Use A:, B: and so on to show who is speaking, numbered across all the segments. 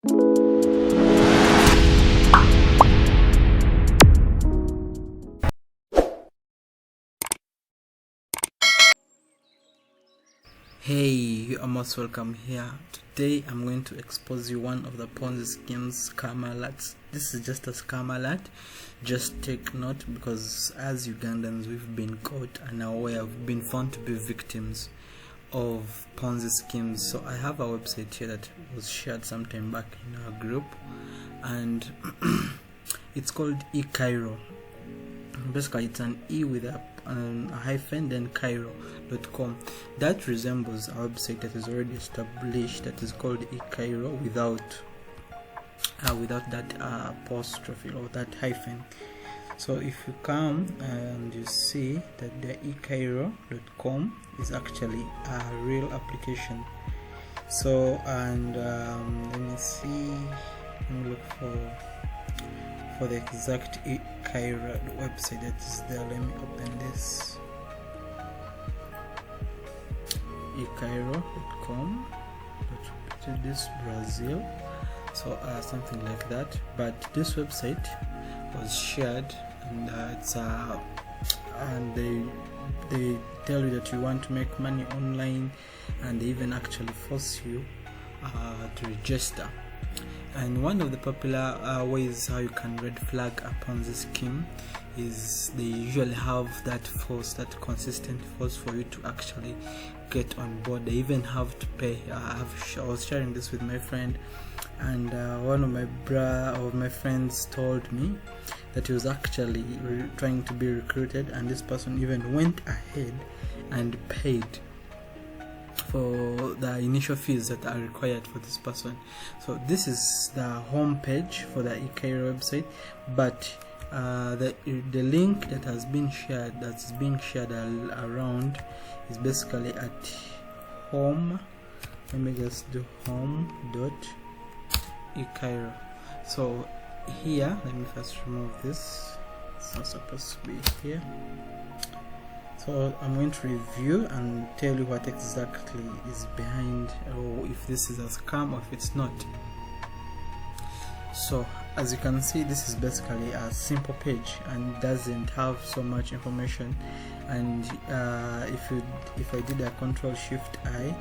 A: Hey, you are most welcome here. Today I'm going to expose you one of the Ponzi schemes, scam alerts. This is just a scam alert. Just take note, because as Ugandans we've been caught and aware, we've been found to be victims of Ponzi schemes. So I have a website here that was shared sometime back in our group, and it's called E-Cairo. Basically it's an E with a hyphen, then Cairo.com. That resembles a website that is already established that is called E-Cairo without that apostrophe or that hyphen. So if you come and you see that the E-Cairo.com is actually a real application. So and let me look for the exact E-Cairo website that is there. Let me open this. E-Cairo.com. This Brazil. So something like that. But this website was shared, and and they tell you that you want to make money online, and they even actually force you to register. And one of the popular ways how you can red flag a Ponzi scheme is they usually have that consistent force for you to actually get on board. They even have to pay. I was sharing this with my friend, and one of my friends told me that he was actually trying to be recruited, and this person even went ahead and paid for the initial fees that are required for this person. So this is the home page for the E-Cairo website, but the link that has been shared, that's being shared around, is basically at home. Let me just do home.ecairo. So here, let me first remove this. It's not supposed to be here. So I'm going to review and tell you what exactly is behind, or if this is a scam or if it's not. So as you can see, this is basically a simple page and doesn't have so much information. And if I did a Ctrl+Shift+I,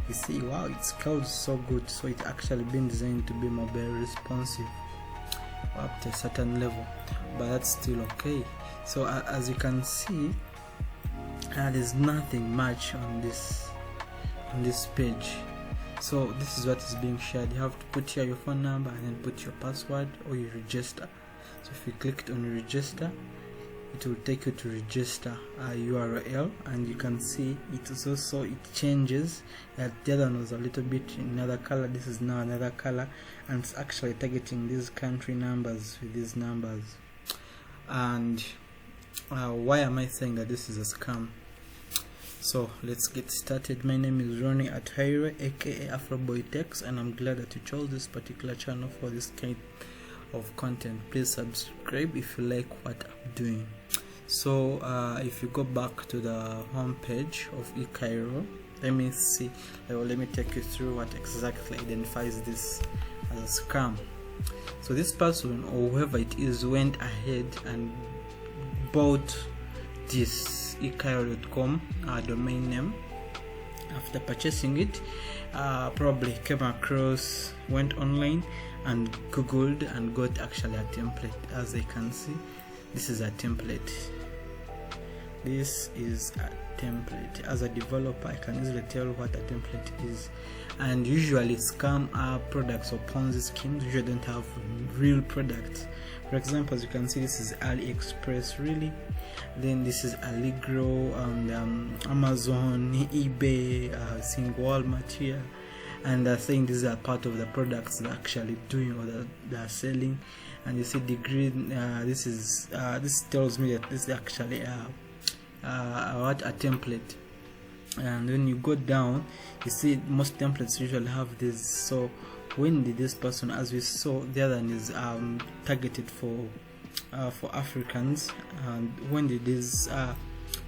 A: you see, wow, it's scaled so good. So it's actually been designed to be mobile responsive up to a certain level, but that's still okay. So as you can see, there's nothing much on this page. So this is what is being shared. You have to put here your phone number and then put your password, or you register. So if you clicked on register, it will take you to register a URL, and you can see it changes. The other one was a little bit in another color. This is now another color, and it's actually targeting these country numbers with these numbers. And why am I saying that this is a scam? So let's get started. My name is Ronnie Athaire, aka AfroBoyTechs, and I'm glad that you chose this particular channel for this kind of content. Please subscribe if you like what I'm doing. So if you go back to the home page of E-Cairo, let me take you through what exactly identifies this as a scam. So this person, or whoever it is, went ahead and bought this E-Cairo.com domain name. After purchasing it, probably went online and googled and got actually a template. As you can see, this is a template. As a developer, I can easily tell what a template is. And usually scam products or Ponzi schemes usually don't have real products. For example, as you can see, this is AliExpress, really. Then this is Allegro, and Amazon, eBay, seeing Walmart here. And they're saying these are part of the products they're actually doing or that they're selling. And you see the green, this tells me that this is actually a template. And when you go down, you see most templates usually have this. So when did this person, as we saw, the other one is targeted for Africans, and when did these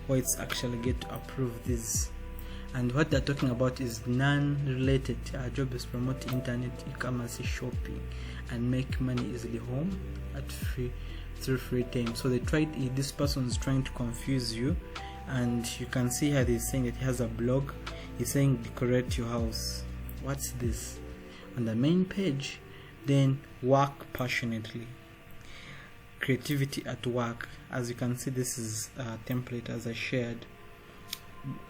A: whites actually get to approve this? And what they're talking about is non-related job is promote internet e-commerce shopping and make money easily home at through free time. So this person is trying to confuse you, and you can see how they're saying that he has a blog. He's saying decorate your house. What's this? On the main page, then work passionately, creativity at work. As you can see, this is a template as I shared.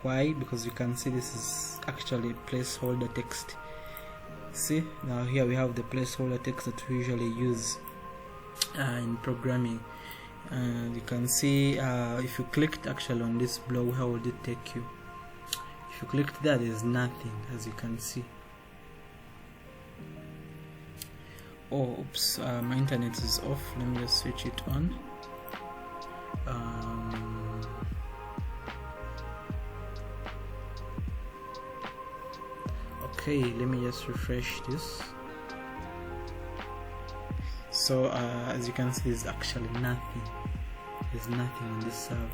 A: Why? Because you can see this is actually placeholder text. See, now here we have the placeholder text that we usually use in programming. And you can see if you clicked actually on this blog, how would it take you? If you clicked there, there's nothing, as you can see. Oh, oops, my internet is off. Let me just switch it on. Okay, let me just refresh this. So as you can see, there's actually nothing. There's nothing on this server.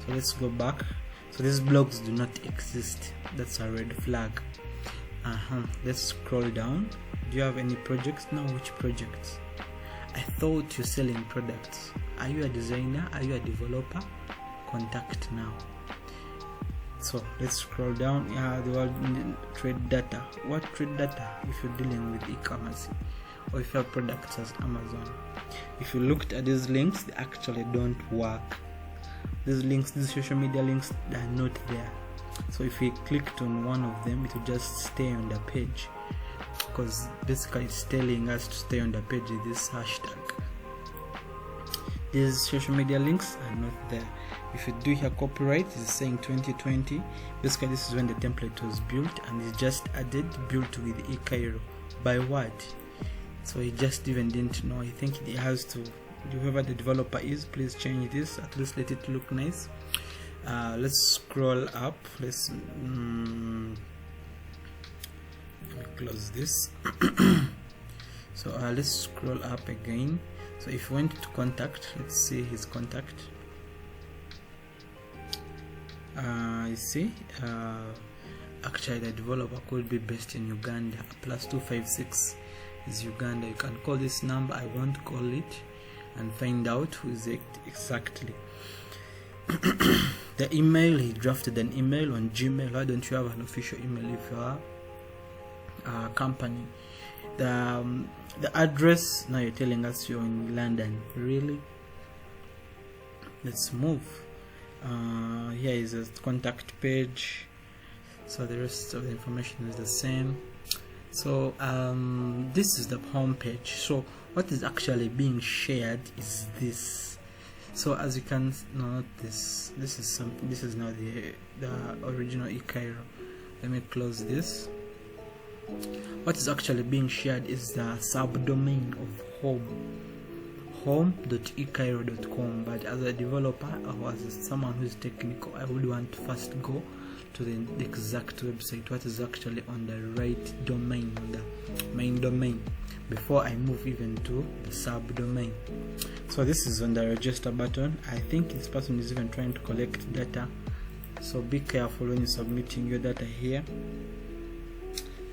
A: So let's go back. So these blogs do not exist. That's a red flag. Let's scroll down. Do you have any projects? No. Which projects? I thought you're selling products. Are you a designer? Are you a developer? Contact now. So let's scroll down. The word trade data. What trade data? If you're dealing with e-commerce or if you have products as Amazon. If you looked at these links, they actually don't work. These links, these social media links, they are not there. So if we clicked on one of them, it will just stay on the page, because basically it's telling us to stay on the page with this hashtag. These social media links are not there. If you do here copyright, it's saying 2020. Basically this is when the template was built, and it's just added built with E-Cairo. By what? So he just even didn't know. I think he has to, whoever the developer is, please change this, at least let it look nice. Let's scroll up. Let's let me close this. So let's scroll up again. So if you went to contact, let's see his contact. You see, actually the developer could be based in Uganda. +256 is Uganda. You can call this number, I won't call it, and find out who is it exactly. The email, he drafted an email on Gmail. Why don't you have an official email if you are a company? The address, now you're telling us you're in London. Really? Let's move. Here is a contact page, so the rest of the information is the same. So this is the home page. So what is actually being shared is this. So as you can note, this is something. This is now the original E-Cairo. Let me close this. What is actually being shared is the subdomain of home.ecairo.com. But as a developer or as someone who is technical, I would want to first go to the exact website, what is actually on the right domain, on the main domain, before I move even to the subdomain. So this is on the register button. I think this person is even trying to collect data, so be careful when you're submitting your data here.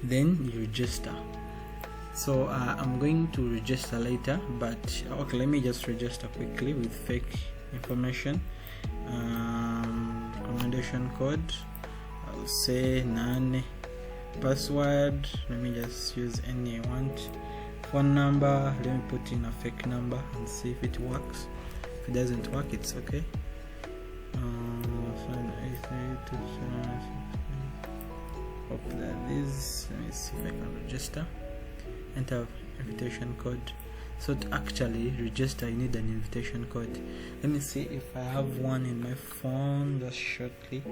A: Then you register. So I'm going to register later, but okay, let me just register quickly with fake information. Recommendation code, I'll say none. Password, let me just use any I want. Phone number, let me put in a fake number and see if it works. If it doesn't work, it's okay. Hope that is. Let me see if I can register. Enter invitation code. So to actually register, you need an invitation code. Let me see if I have one in my phone just shortly,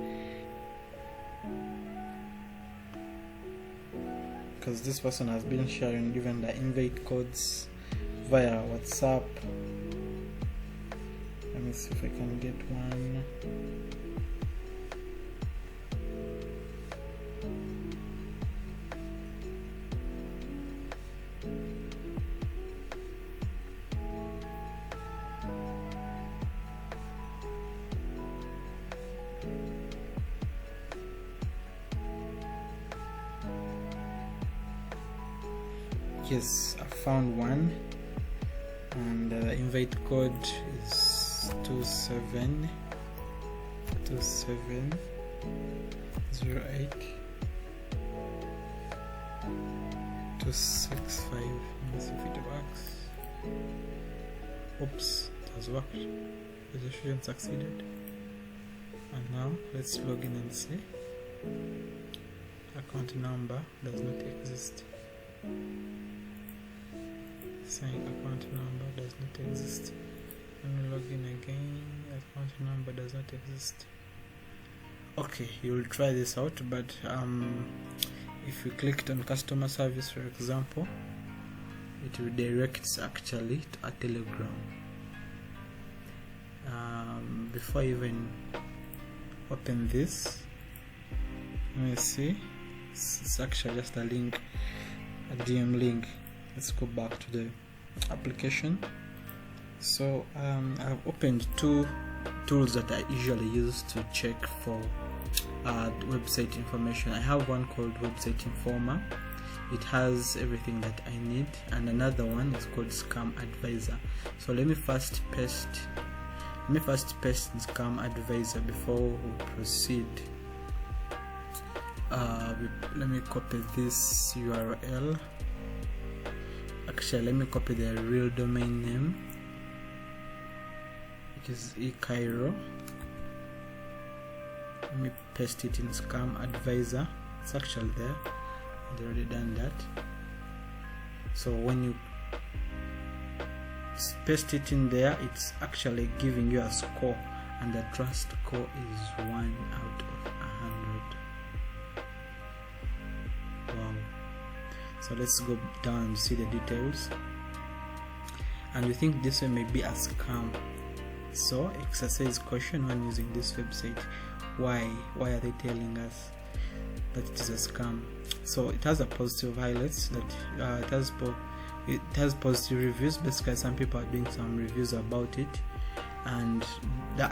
A: because this person has been sharing even the invite codes via WhatsApp. Let me see if I can get one. Yes, I found one, and the invite code is 2708 265. Let's see if it works. Oops, it has worked. Registration succeeded. And now let's log in and see. Account number does not exist. Saying account number does not exist. Let me log in again. Account number does not exist. Okay, you'll try this out, but if you clicked on customer service, for example, it redirects actually to a Telegram. Before I even open this, let me see. It's actually just a link, a DM link. Let's go back to the application. So I've opened two tools that I usually use to check for website information. I have one called Website Informer. It has everything that I need, and another one is called Scam Advisor. So let me first paste Scam Advisor before we proceed. Let me copy this URL. Actually, let me copy the real domain name, which is E-Cairo. Let me paste it in Scam Advisor. It's actually there. I've already done that. So when you paste it in there, it's actually giving you a score, and the trust score is 1 out of 100. Wow. So let's go down and see the details. And we think this one may be a scam. So exercise caution when using this website. Why are they telling us that it is a scam? So it has a positive highlights that it has positive reviews. Basically, some people are doing some reviews about it, and the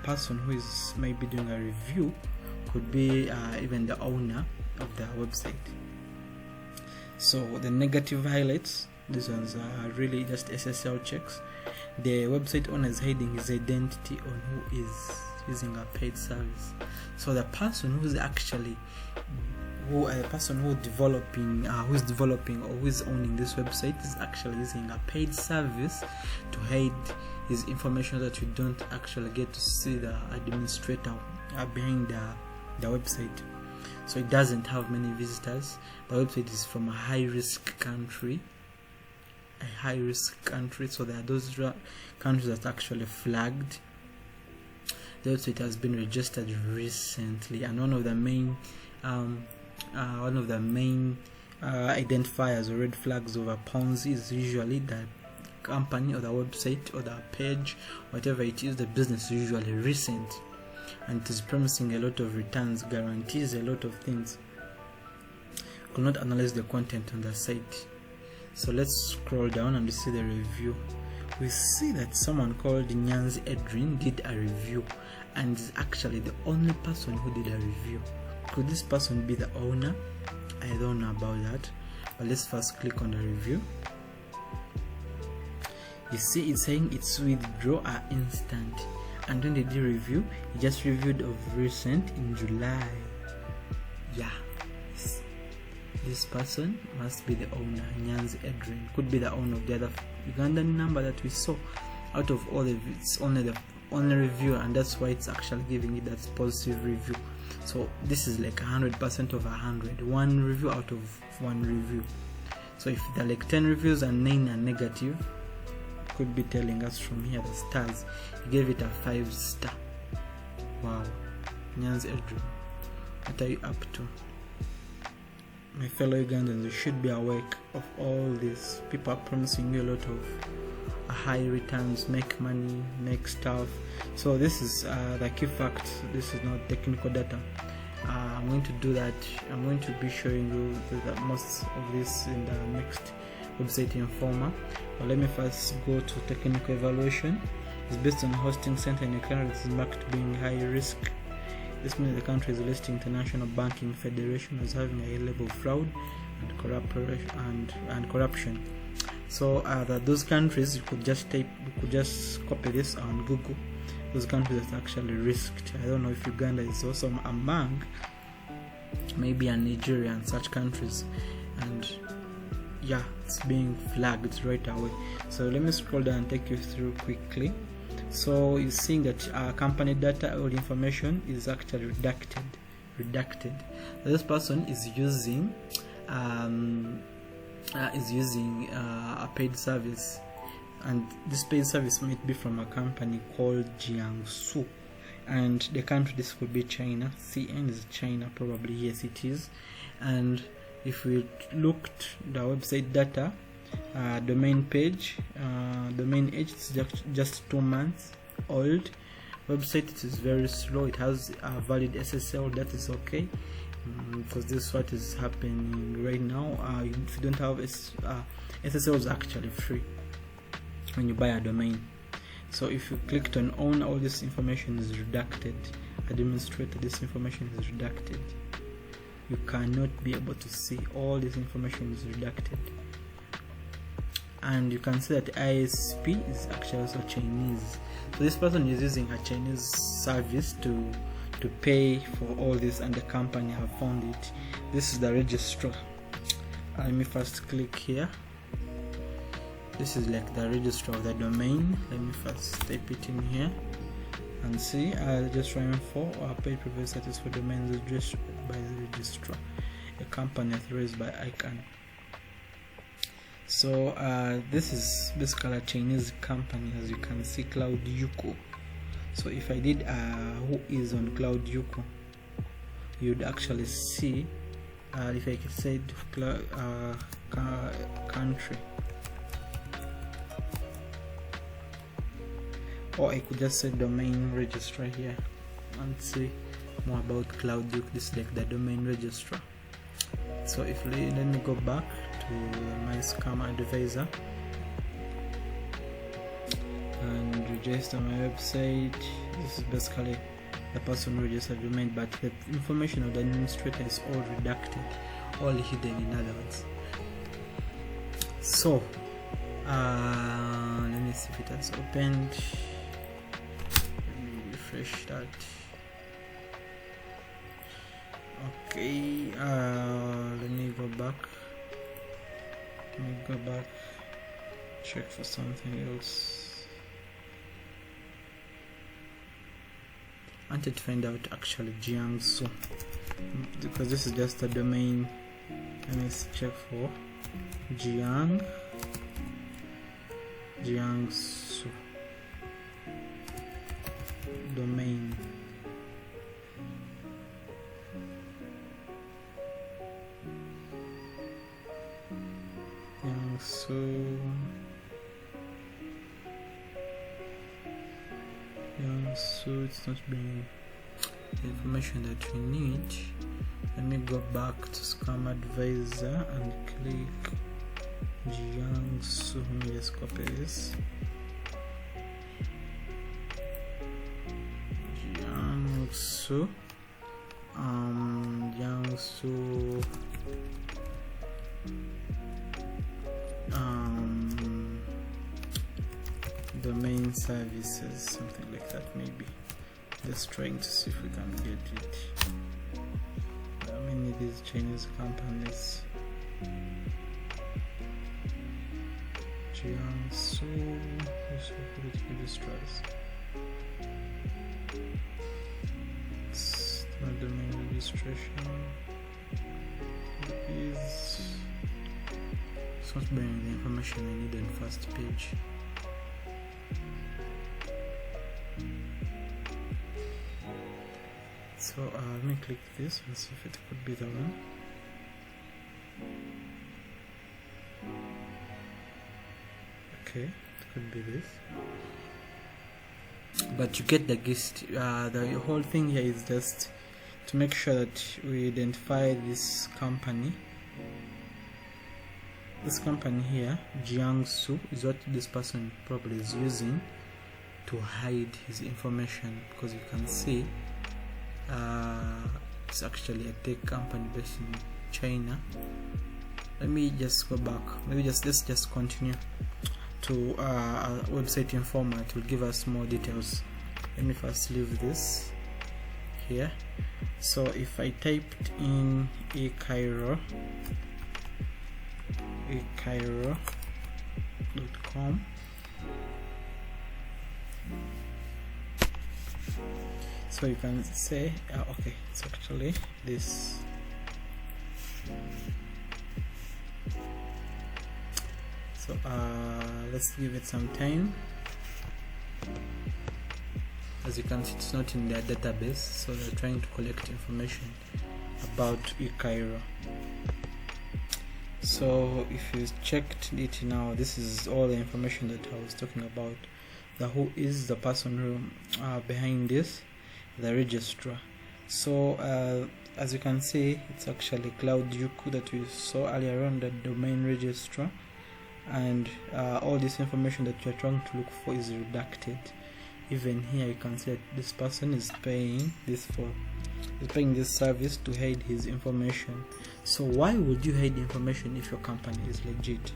A: person who is maybe doing a review could be even the owner of the website. So the negative highlights, these ones are really just SSL checks. The website owner is hiding his identity on who is using a paid service. So the person who's actually who is developing or who is owning this website is actually using a paid service to hide his information, that you don't actually get to see the administrator behind the website. So it doesn't have many visitors. The website is from a high-risk country. So there are those countries that actually flagged. The website has been registered recently, and one of the main identifiers or red flags of a Ponzi is usually the company or the website or the page, whatever it is. The business is usually recent, and it is promising a lot of returns, guarantees a lot of things. Could not analyze the content on the site. So let's scroll down and see the review. We see that someone called Nyanzi Edrin did a review, and is actually the only person who did a review. Could this person be the owner? I don't know about that, but let's first click on the review. You see it's saying its withdrawal are instant, and when they did review, he just reviewed of recent in July. Yeah, this person must be the owner. Nyanzi Edrin could be the owner of the other Ugandan number that we saw. Out of all of it's only the only review, and that's why it's actually giving it that positive review. So this is like 100% of 100, one review out of one review. So if there are like 10 reviews and 9 are negative, could be telling us from here the stars. He gave it a 5-star. Wow. Nyanzi Edrin, what are you up to? My fellow Ugandans, you should be awake of all this. People are promising you a lot of high returns, make money, make stuff. So this is the key fact. This is not technical data. I'm going to do that. I'm going to be showing you the most of this in the next Website Informer. But let me first go to technical evaluation. It's based on hosting center in a country that is marked being high risk. This means the country is listed International Banking Federation as having a high level of fraud, and corruption. So those countries, you could just copy this on Google. Those countries that actually risked. I don't know if Uganda is also among, maybe a Nigeria and such countries, and yeah, it's being flagged right away. So let me scroll down and take you through quickly. So you're seeing that company data or information is actually redacted. This person is using a paid service, and this paid service might be from a company called Jiangsu, and the country, this could be China. CN is China, probably. Yes, it is. And if we looked the website data, domain page, domain age is just 2 months old. Website, it is very slow. It has a valid SSL. That is okay, because this is what is happening right now. If you don't have SSL is actually free when you buy a domain. So if you clicked on own, all this information is redacted. Administrator, this information is redacted. You cannot be able to see all this information is redacted. And you can see that ISP is actually also Chinese. So this person is using a Chinese service to pay for all this, and the company have found it. This is the registrar. Let me first click here. This is like the registrar of the domain. Let me first type it in here and see. Registrar info or paid previous status for domains registered by the registrar, a company authorized by ICANN. So this is basically a Chinese company, as you can see, Cloud Yuko. So if I did who is on Cloud Yuko, you'd actually see, if I said country, or I could just say domain registrar here and see more about Cloud Yuko. This is like the domain registrar. So if let me go back to my scam advisor and register my website. This is basically the person who registered the domain, but the information of the administrator is all redacted, all hidden, in other words. So let me see if it has opened. Let me refresh that. Okay, let me go back. Check for something else. I wanted to find out actually Jiangsu, because this is just a domain. Let me check for Jiangsu domain. So it's not bringing the information that we need. Let me go back to Scam Advisor and click Jiangsu. Let me just copy this. Jiangsu. Jiangsu. Domain services, something like that, maybe. Just trying to see if we can get it. How many of these Chinese companies? Jiangsu, registrars. It's not domain registration. It's not bringing the information I need on first page. So let me click this and see if it could be the one. Okay, it could be this. But you get the gist. The whole thing here is just to make sure that we identify this company. This company here, Jiangsu, is what this person probably is using to hide his information, because you can see it's actually a tech company based in China, let me just go back. Let's just continue to our website informer. It will give us more details. Let me first leave this here. So if I typed in E-Cairo.com, so you can say okay, it's actually this. So let's give it some time. As you can see, it's not in their database, so they're trying to collect information about E-Cairo. So if you checked it now, this is all the information that I was talking about. Who is the person who behind this, the registrar. So as you can see, it's actually Cloud Yuku that we saw earlier on, the domain registrar, and all this information that you're trying to look for is redacted. Even here you can see that this person is paying this service to hide his information. So why would you hide information if your company is legit?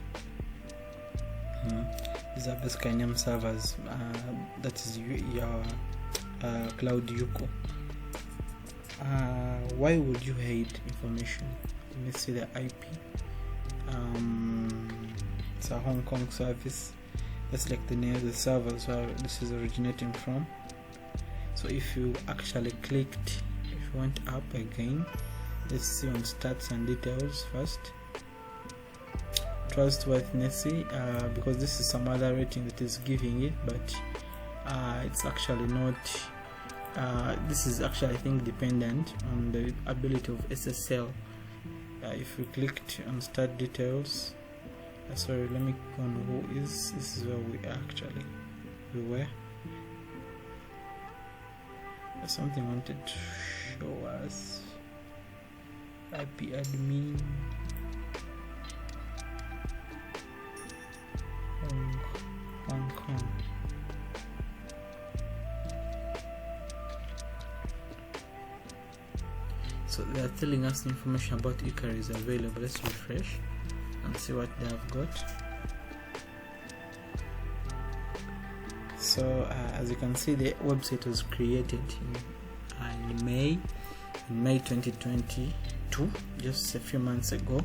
A: These are basically name servers. That is your Cloud Yuko. Why would you hide information? Let me see the IP. It's a Hong Kong service. That's like the name of the servers where this is originating from. So if you actually clicked, if you went up again, let's see on stats and details first. Trustworthiness, because this is some other rating that is giving it, but it's actually not. This is actually, I think, dependent on the ability of SSL. If you clicked on start details, sorry, let me go on who is. This is where we were. There's something I wanted to show us. IP admin. Hong Kong. So they are telling us the information about E-Cairo is available. Let's refresh and see what they have got. So as you can see, the website was created in May 2022, just a few months ago.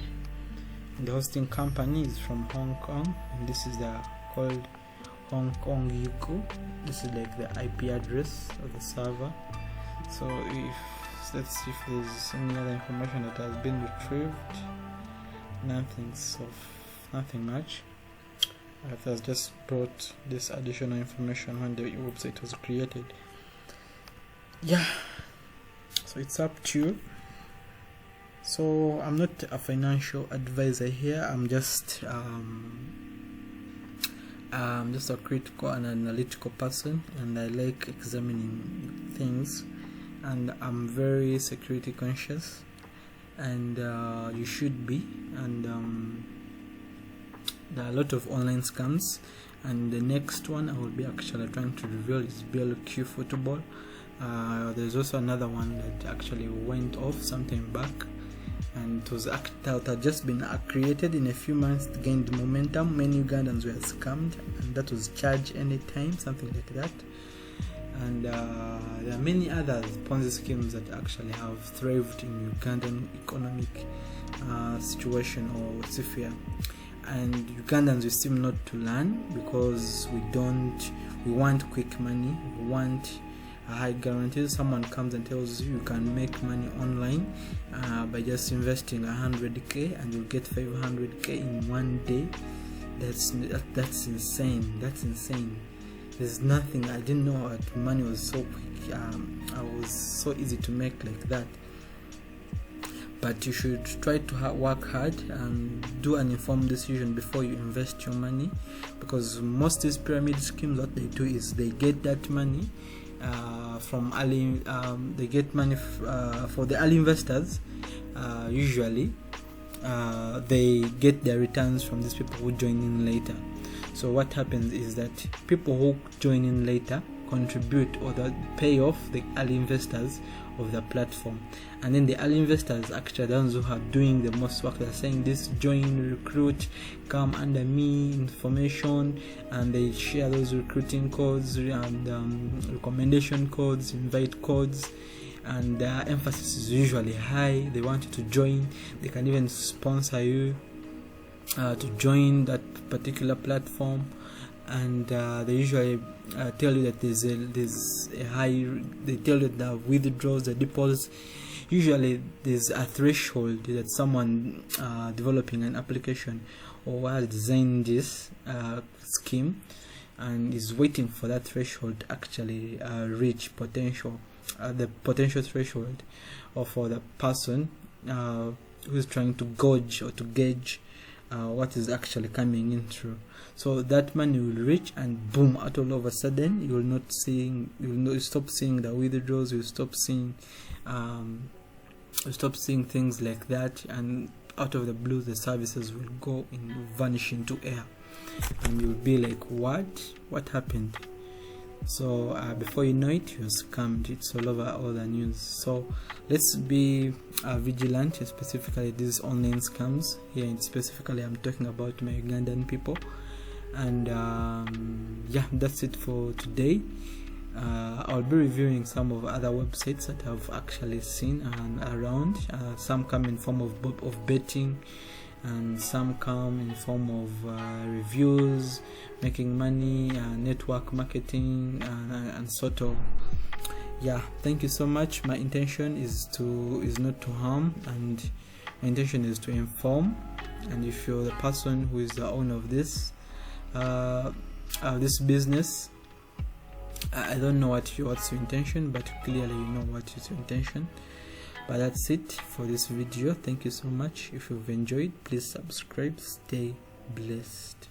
A: The hosting company is from Hong Kong, and this is called Hong Kong Yuku. This is like the IP address of the server. So let's see if there's any other information that has been retrieved. Nothing much. It has just brought this additional information when the website was created. Yeah, so it's up to you. So I'm not a financial advisor here. I'm just a critical and analytical person, and I like examining things, and I'm very security conscious, and you should be. And there are a lot of online scams, and the next one I will be actually trying to reveal is BLQ football. There's also another one that actually went off sometime back, and it was that had just been created in a few months, gained momentum. Many Ugandans were scammed, and that was charged anytime, something like that. And there are many other Ponzi schemes that actually have thrived in Ugandan economic situation or sphere. And Ugandans, we seem not to learn, because we want quick money, we want a high guarantee. Someone comes and tells you can make money online by just investing 100k and you'll get 500k in one day. That's insane. There's nothing. I didn't know that money was so quick. I was so easy to make like that. But you should try to work hard and do an informed decision before you invest your money, because most of these pyramid schemes, what they do is they get that money from early. They get money for the early investors. Usually, they get their returns from these people who join in later. So what happens is that people who join in later contribute or that pay off the early investors of the platform. And then the early investors, actually the ones who are doing the most work, they're saying this: join, recruit, come under me, information, and they share those recruiting codes and recommendation codes, invite codes, and their emphasis is usually high. They want you to join. They can even sponsor you to join that particular platform, and they usually tell you that there's a high. They tell you the withdrawals, the deposits. Usually there's a threshold that someone developing an application or has designed this scheme and is waiting for that threshold to actually reach the potential threshold, or for the person who's trying to gauge what is actually coming in through. So that money will reach, and boom, all of a sudden you will stop seeing the withdrawals. You'll stop seeing things like that, and out of the blue the services will vanish into air, and you'll be like, what happened? So before you know it, you're scammed. It's all over all the news. So let's be vigilant, specifically these online scams here. And specifically I'm talking about my Ugandan people. And yeah, that's it for today. I'll be reviewing some of other websites that I've actually seen around. Some come in form of betting, and some come in form of reviews, making money, network marketing, and sort of. Yeah, thank you so much. My intention is not to harm, and my intention is to inform. And if you're the person who is the owner of this business, I don't know what's your intention, but clearly you know what is your intention. But that's it for this video. Thank you so much. If you've enjoyed, please subscribe. Stay blessed.